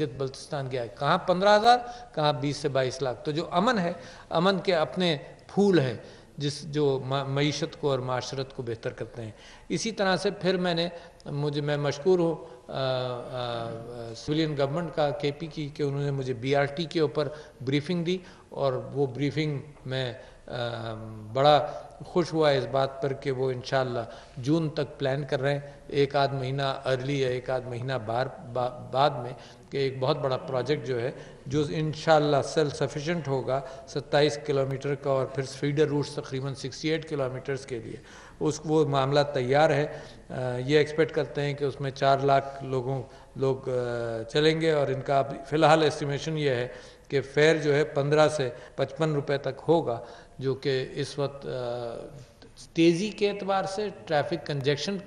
بلتستان گیا ہے، کہاں 15,000 کہاں 20 سے 22 لاکھ. تو جو امن ہے، امن کے اپنے پھول ہیں جو معیشت کو اور معاشرت کو بہتر کرتے ہیں. اسی طرح سے پھر میں مشکور ہوں سویلین گورنمنٹ کا کے پی کی کہ انہوں نے مجھے BRT کے اوپر بریفنگ دی، اور وہ بریفنگ میں بڑا خوش ہوا اس بات پر کہ وہ انشاءاللہ جون تک پلان کر رہے ہیں، ایک آدھ مہینہ ارلی ہے، ایک آدھ مہینہ بعد میں، کہ ایک بہت بڑا پروجیکٹ جو ہے جو انشاءاللہ سیلف سفیشینٹ ہوگا 27 کلومیٹر کا، اور پھر فیڈر روٹس تقریباً 68 کلومیٹرز کے لیے وہ معاملہ تیار ہے. یہ ایکسپیکٹ کرتے ہیں کہ اس میں 4 لاکھ لوگ چلیں گے، اور ان کا فی الحال اسٹیمیشن یہ ہے کہ فیئر جو ہے 15 سے 55 روپے تک ہوگا، جو کہ اس وقت تیزی کے اعتبار سے، ٹریفک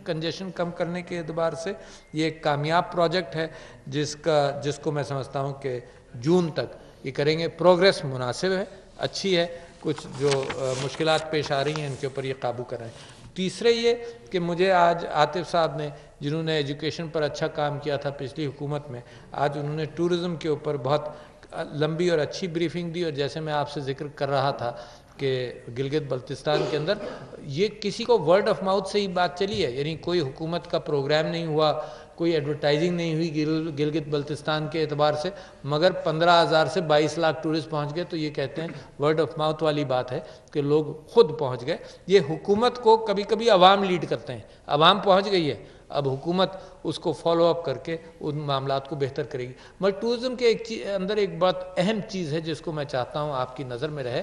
کنجیشن کم کرنے کے اعتبار سے یہ ایک کامیاب پروجیکٹ ہے جس کو میں سمجھتا ہوں کہ جون تک یہ کریں گے. پروگریس مناسب ہے، اچھی ہے، کچھ جو مشکلات پیش آ رہی ہیں ان کے اوپر یہ قابو کر رہے ہیں. تیسرے یہ کہ مجھے آج عاطف صاحب نے، جنہوں نے ایجوکیشن پر اچھا کام کیا تھا پچھلی حکومت میں، آج انہوں نے ٹورزم کے اوپر بہت لمبی اور اچھی بریفنگ دی. اور جیسے میں آپ سے ذکر کر رہا تھا کہ گلگت بلتستان کے اندر یہ کسی کو ورڈ آف ماؤتھ سے ہی بات چلی ہے، یعنی کوئی حکومت کا پروگرام نہیں ہوا، کوئی ایڈورٹائزنگ نہیں ہوئی گلگت بلتستان کے اعتبار سے، مگر 15,000 سے 22 لاکھ ٹورسٹ پہنچ گئے. تو یہ کہتے ہیں ورڈ آف ماؤتھ والی بات ہے کہ لوگ خود پہنچ گئے. یہ حکومت کو کبھی کبھی عوام لیڈ کرتے ہیں، عوام پہنچ گئی ہے، اب حکومت اس کو فالو اپ کر کے ان معاملات کو بہتر کرے گی. مگر ٹورزم کے اندر ایک بہت اہم چیز ہے جس کو میں چاہتا ہوں آپ کی نظر میں رہے.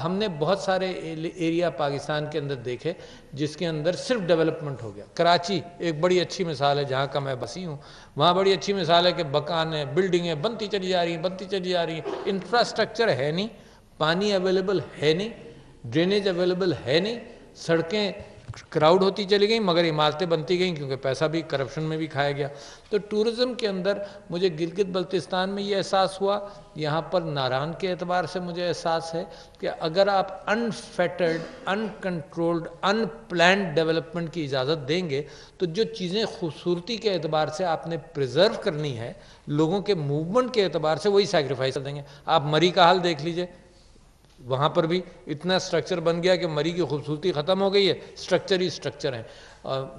ہم نے بہت سارے ایریا پاکستان کے اندر دیکھے جس کے اندر صرف ڈیولپمنٹ ہو گیا. کراچی ایک بڑی اچھی مثال ہے، جہاں کا میں بسی ہوں، وہاں بڑی اچھی مثال ہے کہ مکان ہیں، بلڈنگیں بنتی چلی جا رہی ہیں، انفراسٹرکچر ہے نہیں، پانی اویلیبل ہے نہیں، ڈرینیج اویلیبل ہے نہیں، سڑکیں کراؤڈ ہوتی چلی گئیں مگر عمارتیں بنتی گئیں کیونکہ پیسہ بھی کرپشن میں بھی کھایا گیا. تو ٹورزم کے اندر مجھے گلگت بلتستان میں یہ احساس ہوا، یہاں پر ناران کے اعتبار سے مجھے احساس ہے کہ اگر آپ انفیٹرڈ، انکنٹرولڈ، ان پلانڈ ڈیولپمنٹ کی اجازت دیں گے تو جو چیزیں خوبصورتی کے اعتبار سے آپ نے پریزرو کرنی ہے، لوگوں کے موومنٹ کے اعتبار سے وہی سیکریفائس کر دیں گے. آپ مری کا حال دیکھ لیجئے، وہاں پر بھی اتنا سٹرکچر بن گیا کہ مری کی خوبصورتی ختم ہو گئی ہے، سٹرکچر ہی سٹرکچر ہیں.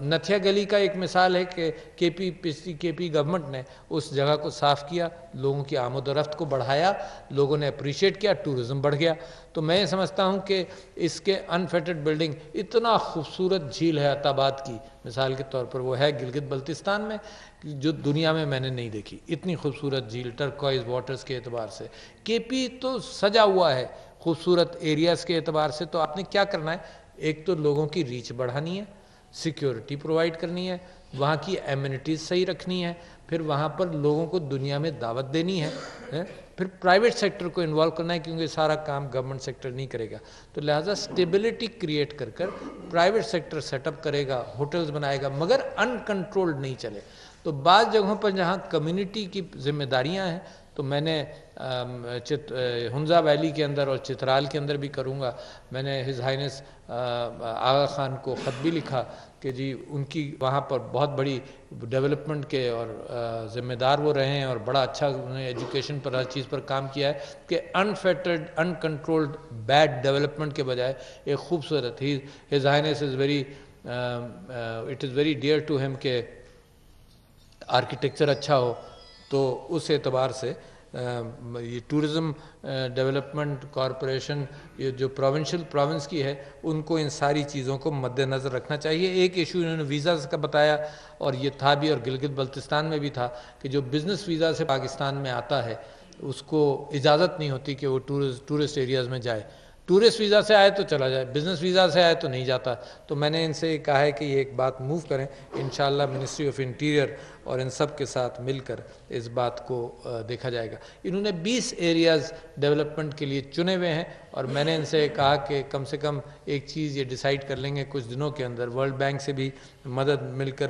نتھیا گلی کا ایک مثال ہے کہ کے پی گورنمنٹ نے اس جگہ کو صاف کیا، لوگوں کی آمد و رفت کو بڑھایا، لوگوں نے اپریشیٹ کیا، ٹورزم بڑھ گیا. تو میں یہ سمجھتا ہوں کہ اس کے انفیٹڈ بلڈنگ، اتنا خوبصورت جھیل ہے عطا آباد کی مثال کے طور پر، وہ ہے گلگت بلتستان میں، جو دنیا میں نے نہیں دیکھی اتنی خوبصورت جھیل ٹرکوائز واٹرز کے اعتبار سے. کے پی تو سجا ہوا ہے خوبصورت ایریاز کے اعتبار سے. تو آپ نے کیا کرنا ہے، ایک تو لوگوں کی ریچ بڑھانی ہے، سیکیورٹی پرووائڈ کرنی ہے، وہاں کی ایمینٹیز صحیح رکھنی ہے، پھر وہاں پر لوگوں کو دنیا میں دعوت دینی ہے، پھر پرائیویٹ سیکٹر کو انوالو کرنا ہے کیونکہ سارا کام گورنمنٹ سیکٹر نہیں کرے گا. تو لہٰذا سٹیبلٹی کریٹ کر پرائیویٹ سیکٹر سیٹ اپ کرے گا، ہوٹلز بنائے گا، مگر انکنٹرولڈ نہیں چلے. تو بعض جگہوں پر جہاں کمیونٹی کی ذمہ داریاں ہیں، تو میں نے ہنزا ویلی کے اندر اور چترال کے اندر بھی کروں گا. میں نے ہز ہائنس آغا خان کو خط بھی لکھا کہ جی ان کی وہاں پر بہت بڑی ڈیولپمنٹ کے اور ذمہ دار وہ رہے ہیں، اور بڑا اچھا انہوں نے ایجوکیشن پر ہر چیز پر کام کیا ہے کہ انفیٹرڈ، انکنٹرولڈ بیڈ ڈیولپمنٹ کے بجائے ایک خوبصورت his highness it is very dear to ہم کہ آرکیٹیکچر اچھا ہو. تو اس اعتبار سے یہ ٹورزم ڈیولپمنٹ کارپوریشن، یہ جو پروونس کی ہے، ان کو ان ساری چیزوں کو مد نظر رکھنا چاہیے. ایک ایشو انہوں نے ویزاز کا بتایا، اور یہ تھا بھی، اور گلگت بلتستان میں بھی تھا کہ جو بزنس ویزا سے پاکستان میں آتا ہے اس کو اجازت نہیں ہوتی کہ وہ ٹورسٹ ایریاز میں جائے. ٹورسٹ ویزا سے آئے تو چلا جائے، بزنس ویزا سے آئے تو نہیں جاتا. تو میں نے ان سے کہا ہے کہ یہ ایک بات موو کریں، انشاءاللہ منسٹری آف انٹیریئر اور ان سب کے ساتھ مل کر اس بات کو دیکھا جائے گا. انہوں نے 20 ایریاز ڈیولپمنٹ کے لیے چنے ہوئے ہیں، اور میں نے ان سے کہا کہ کم سے کم ایک چیز یہ ڈیسائیڈ کر لیں گے کچھ دنوں کے اندر. ورلڈ بینک سے بھی مدد مل کر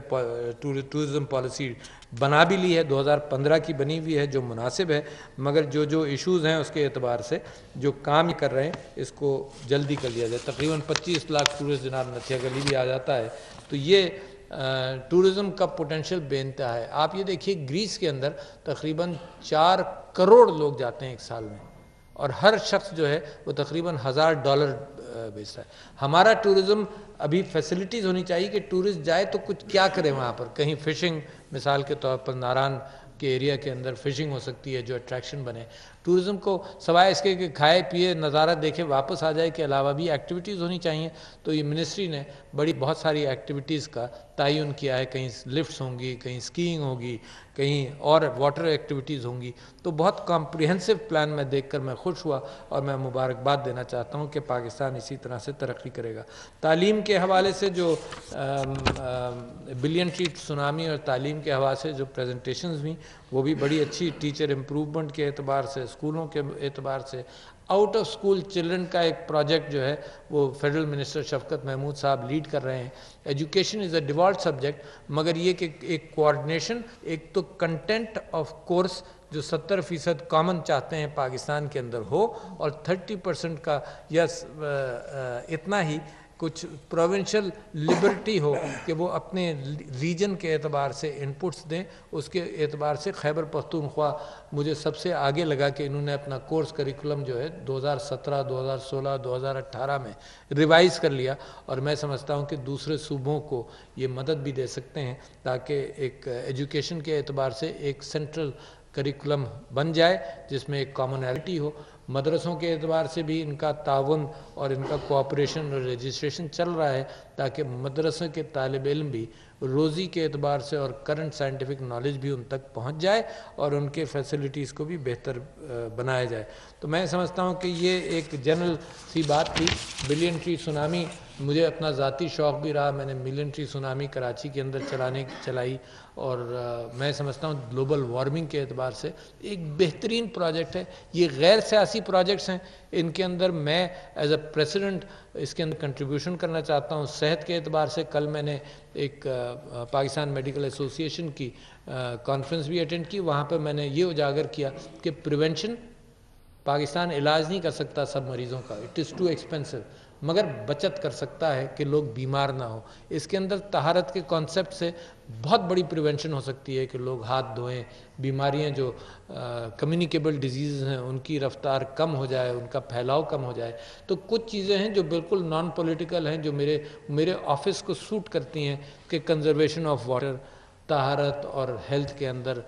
ٹورزم پالیسی بنا بھی لی ہے، 2015 کی بنی ہوئی ہے جو مناسب ہے، مگر جو ایشوز ہیں اس کے اعتبار سے جو کام کر رہے ہیں اس کو جلدی کر لیا جائے. تقریباً 25 لاکھ ٹورسٹ جناب نتھیا گلی بھی آ جاتا ہے. تو یہ ٹورزم کا پوٹینشیل بے انتہا ہے. آپ یہ دیکھیے گریس کے اندر تقریباً 4 کروڑ لوگ جاتے ہیں ایک سال میں, اور ہر شخص جو ہے وہ تقریباً $1000 بیچتا ہے. ہمارا ٹورزم ابھی فیسلٹیز ہونی چاہیے کہ ٹورسٹ جائے تو کچھ کیا کرے وہاں پر. کہیں فشنگ مثال کے طور پر ناران کے ایریا کے اندر فشنگ ہو سکتی ہے جو اٹریکشن بنے. ٹورزم کو سوائے اس کے کہ کھائے پیے نظارہ دیکھے واپس آ جائے کے علاوہ بھی ایکٹیویٹیز ہونی چاہیے. تو یہ منسٹری نے بہت ساری ایکٹیویٹیز کا تعین کیا ہے. کہیں لفٹس ہوں گی, کہیں اسکیئنگ ہوگی, کہیں اور واٹر ایکٹیویٹیز ہوں گی. تو بہت کمپریہنسو پلان میں دیکھ کر میں خوش ہوا, اور میں مبارکباد دینا چاہتا ہوں کہ پاکستان اسی طرح سے ترقی کرے گا. تعلیم کے حوالے سے جو بلین ٹری سونامی اور تعلیم کے حوالے سے جو پریزنٹیشنز ہوئیں وہ بھی بڑی اچھی, ٹیچر امپروومنٹ کے اعتبار سے, اسکولوں کے اعتبار سے. آؤٹ آف اسکول چلڈرن کا ایک پروجیکٹ جو ہے وہ فیڈرل منسٹر شفقت محمود صاحب لیڈ کر رہے ہیں. Education is a default subject, مگر یہ کہ ایک کوآرڈینیشن, ایک تو کنٹینٹ آف کورس جو 70% کامن چاہتے ہیں پاکستان کے اندر ہو, اور 30% کا یا اتنا ہی کچھ پروونشل لبرٹی ہو کہ وہ اپنے ریجن کے اعتبار سے انپٹس دیں. اس کے اعتبار سے خیبر پختونخوا مجھے سب سے آگے لگا کہ انہوں نے اپنا کورس کریکولم جو ہے 2017 2016 2018 میں ریوائز کر لیا, اور میں سمجھتا ہوں کہ دوسرے صوبوں کو یہ مدد بھی دے سکتے ہیں تاکہ ایک ایجوکیشن کے اعتبار سے ایک سینٹرل کریکولم بن جائے جس میں ایک کامنالٹی ہو. مدرسوں کے اعتبار سے بھی ان کا تعاون اور ان کا کوآپریشن اور رجسٹریشن چل رہا ہے تاکہ مدرسوں کے طالب علم بھی روزی کے اعتبار سے اور کرنٹ سائنٹیفک نالج بھی ان تک پہنچ جائے اور ان کے فیسلٹیز کو بھی بہتر بنایا جائے. تو میں سمجھتا ہوں کہ یہ ایک جنرل سی بات تھی. بلین ٹری سونامی مجھے اپنا ذاتی شوق بھی رہا, میں نے ملین ٹری سونامی کراچی کے اندر چلائی, اور میں سمجھتا ہوں گلوبل وارمنگ کے اعتبار سے ایک بہترین پروجیکٹ ہے. یہ غیر سیاسی پروجیکٹس ہیں, ان کے اندر میں ایز اے پریزیڈنٹ اس کے اندر کنٹریبیوشن کرنا چاہتا ہوں. صحت کے اعتبار سے کل میں نے ایک پاکستان میڈیکل ایسوسی ایشن کی کانفرنس بھی اٹینڈ کی. وہاں پہ میں نے یہ اجاگر کیا کہ پریونشن, پاکستان علاج نہیں کر سکتا سب مریضوں کا, اٹ از ٹو ایکسپینسو, مگر بچت کر سکتا ہے کہ لوگ بیمار نہ ہوں. اس کے اندر طہارت کے کانسیپٹ سے بہت بڑی پریونشن ہو سکتی ہے کہ لوگ ہاتھ دھوئیں, بیماریاں جو کمیونیکیبل ڈیزیز ہیں ان کی رفتار کم ہو جائے, ان کا پھیلاؤ کم ہو جائے. تو کچھ چیزیں ہیں جو بالکل نان پولیٹیکل ہیں, جو میرے آفس کو سوٹ کرتی ہیں کہ کنزرویشن آف واٹر, طہارت اور ہیلتھ کے اندر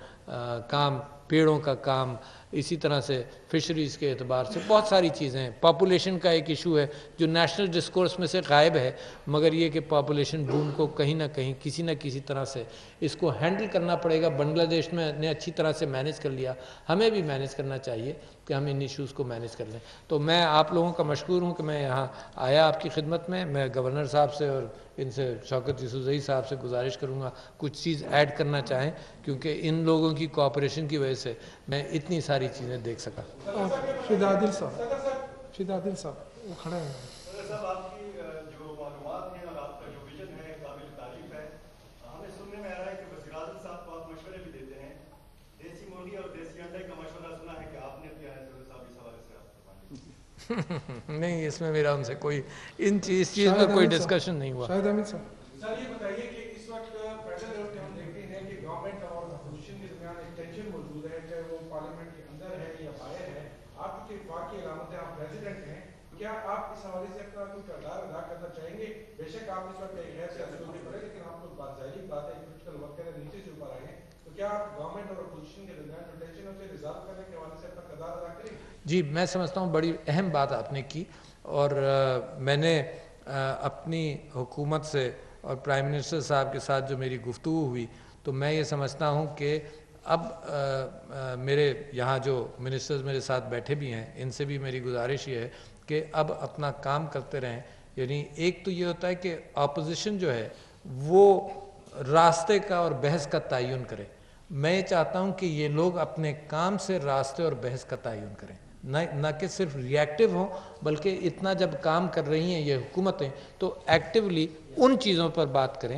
کام, پیڑوں کا کام, اسی طرح سے فشریز کے اعتبار سے بہت ساری چیزیں ہیں. پاپولیشن کا ایک ایشو ہے جو نیشنل ڈسکورس میں سے غائب ہے, مگر یہ کہ پاپولیشن بوم کو کہیں نہ کہیں کسی نہ کسی طرح سے اس کو ہینڈل کرنا پڑے گا. بنگلہ دیش میں نے اچھی طرح سے مینیج کر لیا, ہمیں بھی مینیج کرنا چاہیے کہ ہم ان ایشوز کو مینیج کر لیں. تو میں آپ لوگوں کا مشکور ہوں کہ میں یہاں آیا آپ کی خدمت میں. میں گورنر صاحب سے اور ان سے شوکت یوسفزئی صاحب سے گزارش کروں گا کچھ چیز ایڈ کرنا چاہیں, کیونکہ ان لوگوں کی کوآپریشن کی وجہ سے میں اتنی ساری چیزیں دیکھ سکا. شہید عادل صاحب وہ کھڑے ہیں. آپ کی جو معلومات ہیں اور آپ کا جو ویژن ہے قابل تعریف ہے. ہمیں سننے میں آ رہا ہے کہ وزیر اعظم صاحب کو آپ مشورے بھی دیتے ہیں. دیسی مرغی اور دیسی انڈے کا مشورہ سنا ہے کہ آپ نے کیا ہے, صاحب اس حوالے سے آپ نہیں, اس میں میرا ان سے کوئی اس چیز میں کوئی ڈسکشن نہیں ہوا. شاہد احمد صاحب سر یہ بتائیے کہ اس وقت فیڈرل لیول پہ ہم دیکھتے ہیں کہ گورنمنٹ اور اپوزیشن کے درمیان ایک ٹینشن موجود ہے, چاہے وہ پارلیمنٹ کے اندر ہے یا باہر ہے. آپ کی اتفاق کی علامت ہے, آپ پریزیڈنٹ ہیں, کیا آپ اس حوالے سے اپنا کوئی کردار ادا کرنا چاہیں گے؟ بے شک آپ اس وقت ایک غیر سیاسی عہدے پر ہیں, لیکن آپ کو ظاہری بات ہے پولیٹیکل ورک کرنے نیچے سے اوپر آئے ہیں, تو کیا آپ گورنمنٹ اور اپوزیشن کے درمیان جو ٹینشن ہے اسے ریزالو کرنے کے حوالے سے اپنا کردار ادا کریں گے؟ جی, میں سمجھتا ہوں بڑی اہم بات آپ نے کی, اور میں نے اپنی حکومت سے اور پرائم منسٹر صاحب کے ساتھ جو میری گفتگو ہوئی, تو میں یہ سمجھتا ہوں کہ اب میرے یہاں جو منسٹرز میرے ساتھ بیٹھے بھی ہیں, ان سے بھی میری گزارش یہ ہے کہ اب اپنا کام کرتے رہیں. یعنی ایک تو یہ ہوتا ہے کہ اپوزیشن جو ہے وہ راستے کا اور بحث کا تعین کرے. میں چاہتا ہوں کہ یہ لوگ اپنے کام سے راستے اور بحث کا تعین کریں, نہ کہ صرف ری ایکٹیو ہوں, بلکہ اتنا جب کام کر رہی ہیں یہ حکومتیں تو ایکٹیولی ان چیزوں پر بات کریں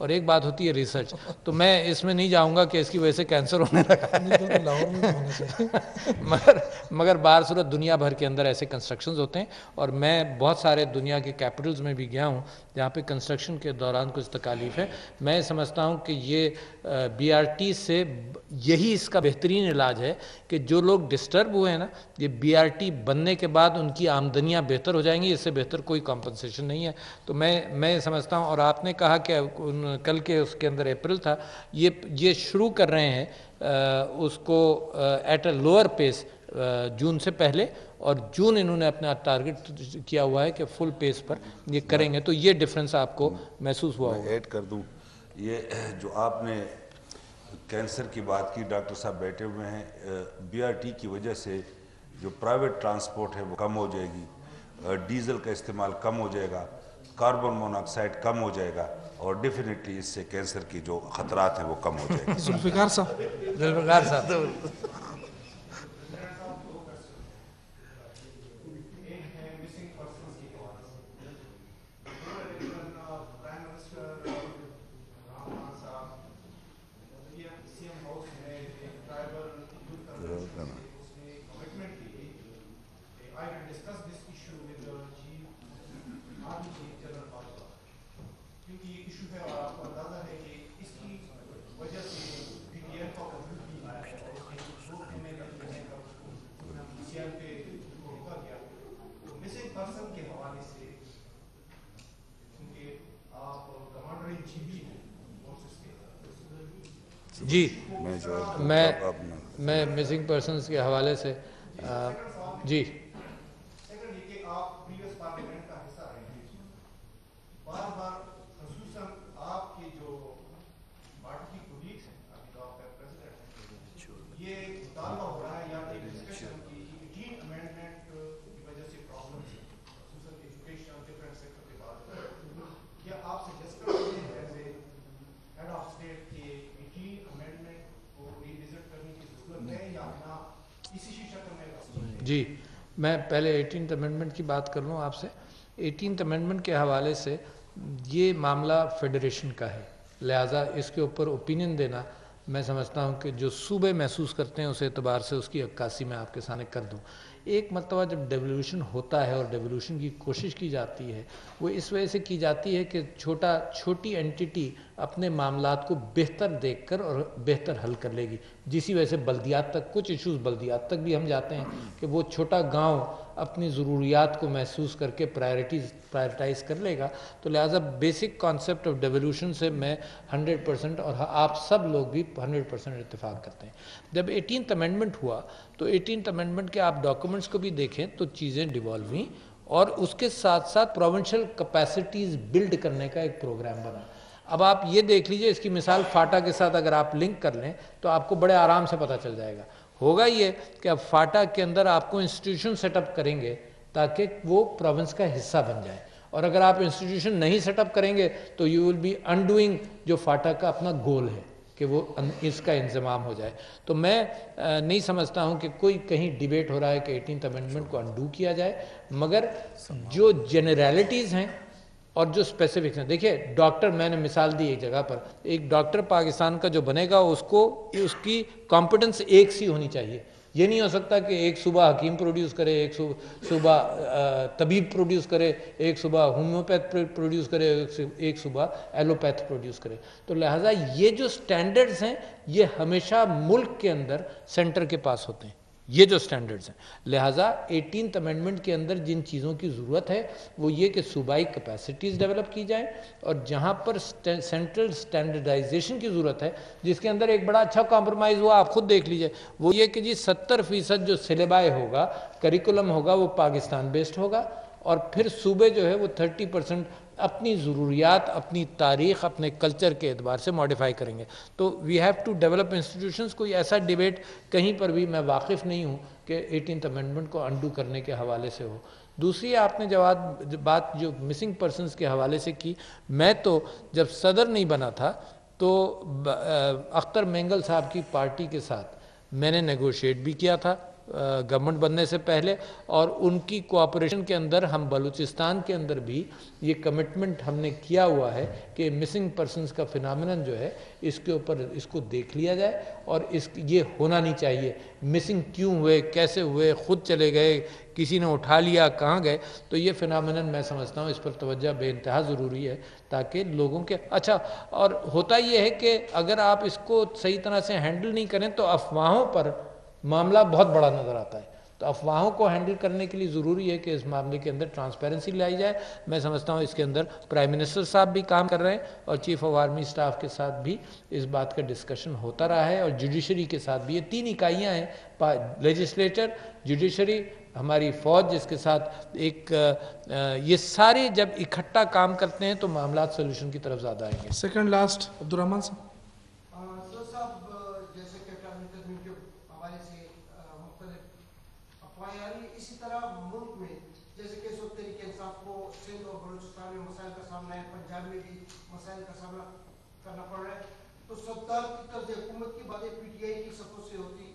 اور ایک بات ہوتی ہے ریسرچ. تو میں اس میں نہیں جاؤں گا کہ اس کی وجہ سے کینسر ہونے لگا ہے. لاہور میں ہونا چاہیے. مگر بہر صورت دنیا بھر کے اندر ایسے کنسٹرکشنز ہوتے ہیں, اور میں بہت سارے دنیا کے کیپٹلز میں بھی گیا ہوں جہاں پہ کنسٹرکشن کے دوران کچھ تکالیف ہے. میں سمجھتا ہوں کہ یہ BRT سے یہی اس کا بہترین علاج ہے کہ جو لوگ ڈسٹرب ہوئے ہیں نا, یہ BRT بننے کے بعد ان کی آمدنیاں بہتر ہو جائیں گی. اس سے بہتر کوئی کمپنسیشن نہیں ہے. تو میں سمجھتا ہوں, اور آپ نے کہا کہ کل کے اس کے اندر اپریل تھا, یہ شروع کر رہے ہیں اس کو ایٹ اے لوور پیس جون سے پہلے, اور جون انہوں نے اپنا ٹارگٹ کیا ہوا ہے کہ فل پیس پر یہ کریں گے. تو یہ ڈفرنس آپ کو محسوس ہوا ہوگا. ایڈ کر دوں, یہ جو آپ نے کینسر کی بات کی, ڈاکٹر صاحب بیٹھے ہوئے ہیں, BRT کی وجہ سے جو پرائیویٹ ٹرانسپورٹ ہے وہ کم ہو جائے گی, ڈیزل کا استعمال کم ہو جائے گا, کاربن موناکسائڈ کم ہو جائے گا, اور ڈیفینیٹلی اس سے کینسر کی جو خطرات ہیں وہ کم ہو جائیں گے. ذوالفقار صاحب. ذوالفقار صاحب. جی, میں مسنگ پرسنز کے حوالے سے جی جی میں پہلے 18th امینڈمنٹ کی بات کر لوں آپ سے. 18th امینڈمنٹ کے حوالے سے یہ معاملہ فیڈریشن کا ہے, لہٰذا اس کے اوپر اوپینین دینا میں سمجھتا ہوں کہ جو صوبے محسوس کرتے ہیں اس اعتبار سے اس کی عکاسی میں آپ کے سامنے کر دوں. ایک مرتبہ جب ڈیولوشن ہوتا ہے اور ڈیولوشن کی کوشش کی جاتی ہے, وہ اس وجہ سے کی جاتی ہے کہ چھوٹی اینٹیٹی اپنے معاملات کو بہتر دیکھ کر اور بہتر حل کر لے گی. جسی وجہ سے بلدیات تک کچھ ایشوز بلدیات تک بھی ہم جاتے ہیں کہ وہ چھوٹا گاؤں اپنی ضروریات کو محسوس کر کے پرائرٹائز کر لے گا. تو لہٰذا بیسک کانسیپٹ آف ڈیولوشن سے میں 100% اور آپ سب لوگ بھی 100% اتفاق کرتے ہیں. جب 18th امینڈمنٹ ہوا تو 18th امینڈمنٹ کے آپ ڈاکومنٹس کو بھی دیکھیں تو چیزیں ڈیوالو ہوئیں, اور اس کے ساتھ ساتھ پروونشل کیپیسٹیز بلڈ کرنے کا ایک پروگرام بنا. اب آپ یہ دیکھ لیجئے, اس کی مثال فاٹا کے ساتھ اگر آپ لنک کر لیں تو آپ کو بڑے آرام سے پتہ چل جائے گا. ہوگا یہ کہ اب فاٹا کے اندر آپ کو انسٹیٹیوشن سیٹ اپ کریں گے تاکہ وہ پروونس کا حصہ بن جائے, اور اگر آپ انسٹیٹیوشن نہیں سیٹ اپ کریں گے تو یو ول بی انڈوئنگ جو فاٹا کا اپنا گول ہے کہ وہ اس کا انضمام ہو جائے. تو میں نہیں سمجھتا ہوں کہ کوئی کہیں ڈیبیٹ ہو رہا ہے کہ 18th امینڈمنٹ کو انڈو کیا جائے, مگر جو جنرالٹیز ہیں اور جو اسپیسیفکس ہیں, دیکھیے ڈاکٹر, میں نے مثال دی ایک جگہ پر, ایک ڈاکٹر پاکستان کا جو بنے گا اس کی کمپٹنس ایک سی ہونی چاہیے. یہ نہیں ہو سکتا کہ ایک صوبہ حکیم پروڈیوس کرے, ایک صوبہ طبیب پروڈیوس کرے, ایک صوبہ ہومیوپیتھ پروڈیوس کرے, ایک صوبہ ایلوپیتھ پروڈیوس کرے. تو لہٰذا یہ جو سٹینڈرڈز ہیں یہ ہمیشہ ملک کے اندر سینٹر کے پاس ہوتے ہیں, یہ جو سٹینڈرڈز ہیں. لہٰذا 18th امینڈمنٹ کے اندر جن چیزوں کی ضرورت ہے وہ یہ کہ صوبائی کیپیسٹیز ڈیولپ کی جائیں, اور جہاں پر سینٹرل سٹینڈرڈائزیشن کی ضرورت ہے, جس کے اندر ایک بڑا اچھا کمپرومائز ہوا, آپ خود دیکھ لیجئے, وہ یہ کہ جی 70% جو سلیبائی ہوگا, کریکولم ہوگا, وہ پاکستان بیسڈ ہوگا, اور پھر صوبے جو ہے وہ 30% اپنی ضروریات, اپنی تاریخ, اپنے کلچر کے اعتبار سے ماڈیفائی کریں گے. تو we have to develop institutions. کوئی ایسا ڈیبیٹ کہیں پر بھی میں واقف نہیں ہوں کہ 18th امینڈمنٹ کو انڈو کرنے کے حوالے سے ہو. دوسری آپ نے بات جو مسنگ پرسنز کے حوالے سے کی, میں تو جب صدر نہیں بنا تھا تو اختر مینگل صاحب کی پارٹی کے ساتھ میں نے نیگوشیٹ بھی کیا تھا, گورنمنٹ بننے سے پہلے، اور ان کی کوآپریشن کے اندر ہم بلوچستان کے اندر بھی یہ کمٹمنٹ ہم نے کیا ہوا ہے کہ مسنگ پرسنز کا فنامنن جو ہے اس کے اوپر اس کو دیکھ لیا جائے، اور یہ ہونا نہیں چاہیے۔ مسنگ کیوں ہوئے، کیسے ہوئے، خود چلے گئے، کسی نے اٹھا لیا، کہاں گئے، تو یہ فنامنن میں سمجھتا ہوں اس پر توجہ بے انتہا ضروری ہے، تاکہ لوگوں کے اچھا، اور ہوتا یہ ہے کہ اگر آپ اس کو صحیح طرح سے ہینڈل نہیں کریں تو افواہوں پر معاملہ بہت بڑا نظر آتا ہے۔ تو افواہوں کو ہینڈل کرنے کے لیے ضروری ہے کہ اس معاملے کے اندر ٹرانسپیرنسی لائی جائے۔ میں سمجھتا ہوں اس کے اندر پرائم منسٹر صاحب بھی کام کر رہے ہیں، اور چیف آف آرمی اسٹاف کے ساتھ بھی اس بات کا ڈسکشن ہوتا رہا ہے، اور جوڈیشری کے ساتھ بھی۔ یہ 3 اکائیاں ہیں، لیجسلیچر، جوڈیشری، ہماری فوج، جس کے ساتھ ایک یہ سارے جب اکٹھا کام کرتے ہیں تو معاملات سولوشن کی طرف زیادہ آئیں گے۔ سیکنڈ لاسٹ عبدالرحمن صاحب۔ سر صاحب، جیسے کہ قومی تدمین کے حوالے سے مختلف افواہیں آ رہی ہیں، اسی طرح ملک میں جیسے کہ اس وقت تحریک انصاف کو سندھ اور بلوچستان میں مسائل کا سامنا ہے، پنجاب میں بھی مسائل کا سامنا کرنا پڑ رہا ہے، تو ستار کی طرز حکومت کی باتیں پی ٹی آئی کی صفوں سے ہوتی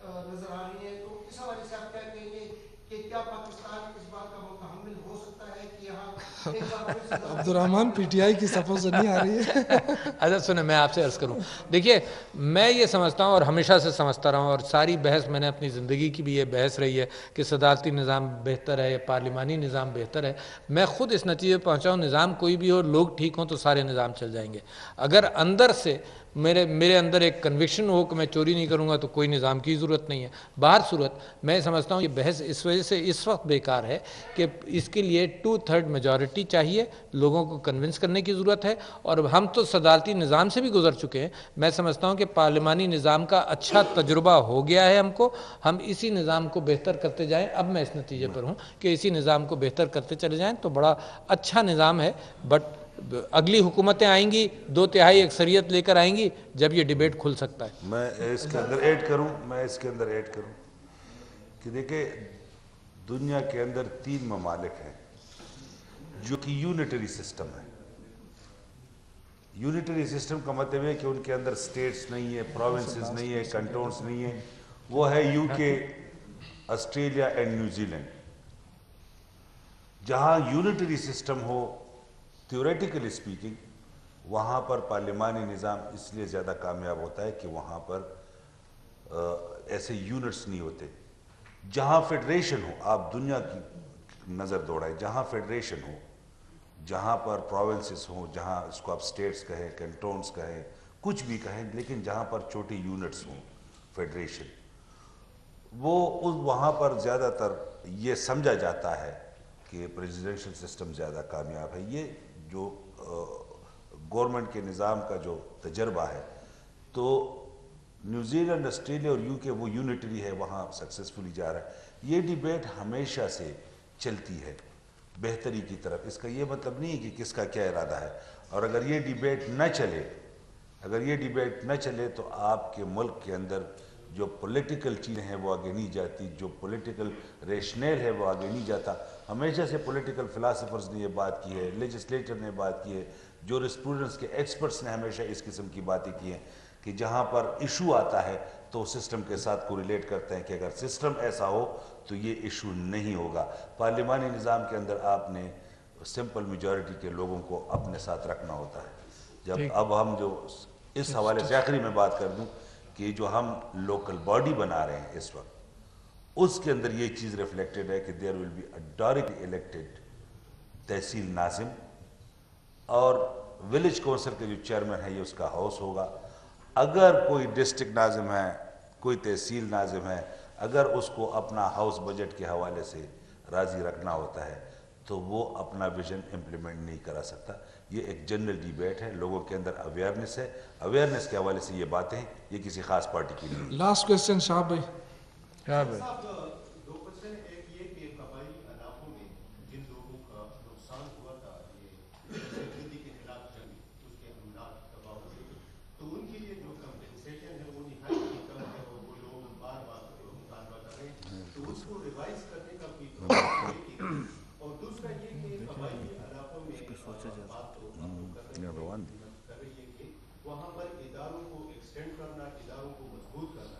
نظر آ رہی ہیں، تو اس حوالے سے آپ کیا کہیں گے کہ کیا پاکستان اس بات کا متحمل ہو سکتا ہے کہ یہاں ایک بار پھر سے عبدالرحمن پی ٹی آئی کی صفوں سے نہیں آ رہی ہے۔ اچھا سنیں، میں آپ سے عرض کروں، دیکھیے میں یہ سمجھتا ہوں اور ہمیشہ سے سمجھتا رہا ہوں، اور ساری بحث میں نے اپنی زندگی کی بھی یہ بحث رہی ہے کہ صدارتی نظام بہتر ہے یا پارلیمانی نظام بہتر ہے۔ میں خود اس نتیجے پہ پہنچا ہوں، نظام کوئی بھی ہو، لوگ ٹھیک ہوں تو سارے نظام چل جائیں گے۔ اگر اندر سے میرے اندر ایک کنوکشن ہو کہ میں چوری نہیں کروں گا تو کوئی نظام کی ضرورت نہیں ہے۔ باہر صورت میں سمجھتا ہوں یہ بحث اس وجہ سے اس وقت بیکار ہے کہ اس کے لیے 2/3 میجورٹی چاہیے، لوگوں کو کنونس کرنے کی ضرورت ہے، اور ہم تو صدارتی نظام سے بھی گزر چکے ہیں۔ میں سمجھتا ہوں کہ پارلیمانی نظام کا اچھا تجربہ ہو گیا ہے، ہم اسی نظام کو بہتر کرتے جائیں۔ اب میں اس نتیجے پر ہوں کہ اسی نظام کو بہتر کرتے چلے جائیں تو بڑا اچھا نظام ہے۔ بٹ اگلی حکومتیں آئیں گی، 2/3 اکثریت لے کر آئیں گی، جب یہ ڈیبیٹ کھل سکتا ہے۔ میں اس کے اندر ایڈ کروں کہ دیکھیں دنیا کے اندر 3 ممالک ہیں جو کہ یونیٹری سسٹم ہے۔ یونیٹری سسٹم کا مطلب ہے کہ ان کے اندر سٹیٹس نہیں ہے، پروونسز نہیں ہے، کنٹونز نہیں ہے۔ وہ ہے یو کے، آسٹریلیا اینڈ نیوزی لینڈ۔ جہاں یونیٹری سسٹم ہو، تھیوریٹیکلی اسپیکنگ، وہاں پر پارلیمانی نظام اس لیے زیادہ کامیاب ہوتا ہے کہ وہاں پر ایسے یونٹس نہیں ہوتے۔ جہاں فیڈریشن ہو، آپ دنیا کی نظر دوڑائیں، جہاں فیڈریشن ہو، جہاں پر پروونسز ہوں، جہاں اس کو آپ سٹیٹس کہیں، کنٹونز کہیں، کچھ بھی کہیں، لیکن جہاں پر چھوٹی یونٹس ہوں، فیڈریشن، وہاں پر زیادہ تر یہ سمجھا جاتا ہے کہ پریزیڈنشل سسٹم زیادہ کامیاب ہے۔ یہ جو گورنمنٹ کے نظام کا جو تجربہ ہے، تو نیوزی لینڈ، آسٹریلیا اور یو کے وہ یونٹری ہے، وہاں سکسیسفلی جا رہا ہے۔ یہ ڈیبیٹ ہمیشہ سے چلتی ہے بہتری کی طرف۔ اس کا یہ مطلب نہیں ہے کہ کس کا کیا ارادہ ہے، اور اگر یہ ڈیبیٹ نہ چلے تو آپ کے ملک کے اندر جو پولیٹیکل چیزیں ہیں وہ آگے نہیں جاتی، جو پولیٹیکل ریشنل ہے وہ آگے نہیں جاتا۔ ہمیشہ سے پولیٹیکل فلاسفرز نے یہ بات کی ہے، لیجسلیٹر نے بات کی ہے، جورسپروڈنس کے ایکسپرٹس نے ہمیشہ اس قسم کی باتیں کی ہیں کہ جہاں پر ایشو آتا ہے تو سسٹم کے ساتھ کوریلیٹ کرتے ہیں کہ اگر سسٹم ایسا ہو تو یہ ایشو نہیں ہوگا۔ پارلیمانی نظام کے اندر آپ نے سمپل میجورٹی کے لوگوں کو اپنے ساتھ رکھنا ہوتا ہے۔ جب اب ہم جو اس حوالے سے آخری میں بات کر دوں کہ جو ہم لوکل باڈی بنا رہے ہیں اس وقت، اس کے اندر یہ چیز ریفلیکٹڈ ہے کہ there will be a directly elected tehsil nazim, اور ولیج کونسل کے جو چیئرمین ہے یہ اس کا ہاؤس ہوگا۔ اگر کوئی ڈسٹرکٹ ناظم ہے، کوئی تحصیل ناظم ہے، اگر اس کو اپنا ہاؤس بجٹ کے حوالے سے راضی رکھنا ہوتا ہے تو وہ اپنا ویژن امپلیمنٹ نہیں کرا سکتا۔ یہ ایک جنرل ڈیبیٹ ہے، لوگوں کے اندر اویئرنیس ہے، اویئرنیس کے حوالے سے یہ باتیں ہیں، یہ کسی خاص پارٹی کی نہیں۔ لاسٹ کوسچن شاہ بھائی۔ صاحب 2% ایک یہ کہ قبائلی علاقوں میں جن لوگوں کا نقصان ہوا تھا یہ ہندی کے خلاف جنگ، اس کے املاک تباہ ہوئے، تو ان کے لیے جو کمپنسیشن ہے وہ نہایت ہی کم ہے، اور وہ لوگ بار بار مطالبہ کر رہے ہیں، تو اس کو ریوائز کرنے کا کوئی پروگرام نہیں کیا۔ اور دوسرا یہ کہ قبائلی علاقوں میں بات کر رہی ہے کہ وہاں پر اداروں کو ایکسٹینڈ کرنا، اداروں کو مضبوط کرنا،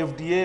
FDA